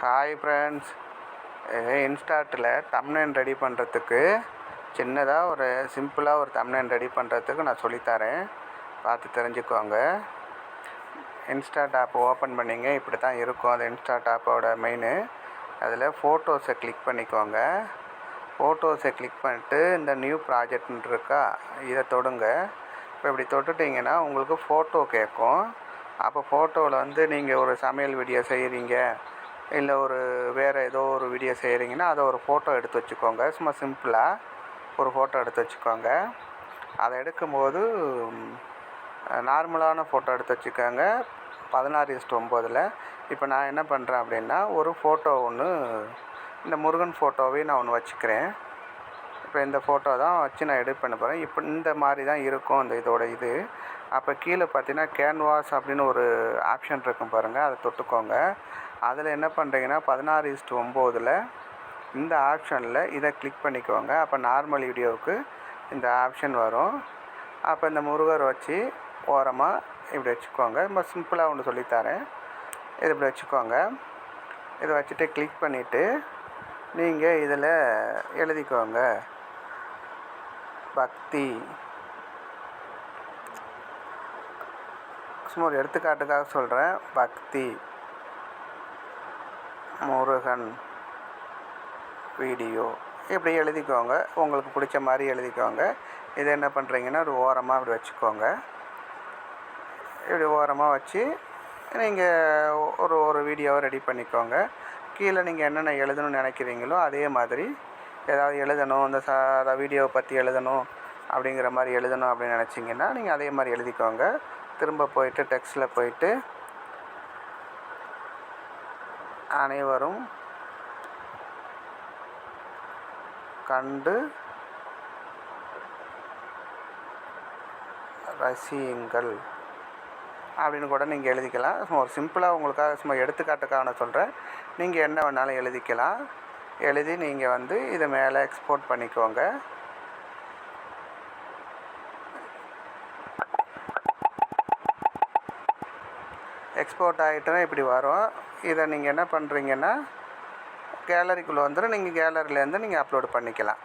Hi friends, இன்ஸ்டாட்டில் thumbnail ready பண்ணுறதுக்கு சின்னதாக ஒரு சிம்பிளாக ஒரு தம்ப்நெயில் ரெடி பண்ணுறதுக்கு நான் சொல்லித்தரேன். பார்த்து தெரிஞ்சுக்கோங்க. இன்ஸ்டாட் ஆப் ஓப்பன் பண்ணிங்க, இப்படி தான் இருக்கும். அது இன்ஸ்டாட் ஆப்போட மெயினு. அதில் ஃபோட்டோஸை கிளிக் பண்ணிக்கோங்க. ஃபோட்டோஸை கிளிக் பண்ணிட்டு இந்த நியூ ப்ராஜெக்ட்னு இருக்கா, இதை தொடுங்க. இப்போ இப்படி தொட்டுட்டிங்கன்னா உங்களுக்கு ஃபோட்டோ கேட்கும். அப்போ ஃபோட்டோவில் வந்து நீங்கள் ஒரு சமையல் வீடியோ செய்கிறீங்க, இல்லை வேறு ஏதோ ஒரு வீடியோ செய்கிறீங்கன்னா அதை ஒரு ஃபோட்டோ எடுத்து வச்சுக்கோங்க. சும்மா சிம்பிளாக ஒரு ஃபோட்டோ எடுத்து வச்சுக்கோங்க. அதை எடுக்கும்போது நார்மலான ஃபோட்டோ எடுத்து வச்சுக்கோங்க, 16:9. இப்போ நான் என்ன பண்ணுறேன் அப்படின்னா, ஒரு ஃபோட்டோ ஒன்று, இந்த முருகன் ஃபோட்டோவே நான் ஒன்று வச்சுக்கிறேன். இப்போ இந்த ஃபோட்டோ தான் வச்சு நான் எடிட் பண்ண போகிறேன். இப்போ இந்த மாதிரி தான் இருக்கும் இந்த இதோட இது. அப்போ கீழே பார்த்தீங்கன்னா கேன்வாஸ் அப்படின்னு ஒரு ஆப்ஷன் இருக்கும் பாருங்கள், அதை தொட்டுக்கோங்க. அதில் என்ன பண்ணுறீங்கன்னா 16:9 இந்த ஆப்ஷனில் இதை கிளிக் பண்ணிக்கோங்க. அப்போ நார்மல் வீடியோவுக்கு இந்த ஆப்ஷன் வரும். அப்போ இந்த முருகர் வச்சு ஓரமாக இப்படி வச்சுக்கோங்க. ரொம்ப சிம்பிளாக ஒன்று சொல்லித்தரேன். இது இப்படி வச்சுக்கோங்க. இதை வச்சுட்டு கிளிக் பண்ணிவிட்டு நீங்கள் இதில் எழுதிக்கோங்க, பக்தி. சும்மா ஒரு எடுத்துக்காட்டுக்காக சொல்கிறேன், பக்தி முருகன் வீடியோ இப்படி எழுதிக்கோங்க. உங்களுக்கு பிடிச்ச மாதிரி எழுதிக்கோங்க. இதை என்ன பண்ணுறீங்கன்னா ஒரு ஓரமாக இப்படி வச்சுக்கோங்க. இப்படி ஓரமாக வச்சு நீங்கள் ஒரு வீடியோவை ரெடி பண்ணிக்கோங்க. கீழே நீங்கள் என்னென்ன எழுதணும்னு நினைக்கிறீங்களோ அதே மாதிரி ஏதாவது எழுதணும், இந்த வீடியோவை பற்றி எழுதணும் அப்படிங்கிற மாதிரி எழுதணும் அப்படின்னு நினச்சிங்கன்னா நீங்கள் அதே மாதிரி எழுதிக்கோங்க. திரும்ப போயிட்டு டெக்ஸ்ட்டில் போயிட்டு அனைவரும் கண்டு ரசியுங்கள் அப்படின்னு கூட நீங்கள் எழுதிக்கலாம். சும்மா ஒரு சிம்பிளாக உங்களுக்காக சும்மா எடுத்துக்காட்டுக்காக நான் சொல்கிறேன். நீங்கள் என்ன வேணாலும் எழுதிக்கலாம். எழுதி நீங்கள் வந்து இதை மேலே எக்ஸ்போர்ட் பண்ணிக்கோங்க. எக்ஸ்போர்ட் ஆகிட்டோன்னா இப்படி வரும். இதை நீங்கள் என்ன பண்ணுறீங்கன்னா கேலரிக்குள்ளே வந்துடும். நீங்கள் கேலரியிலேருந்து நீங்கள் அப்லோடு பண்ணிக்கலாம்.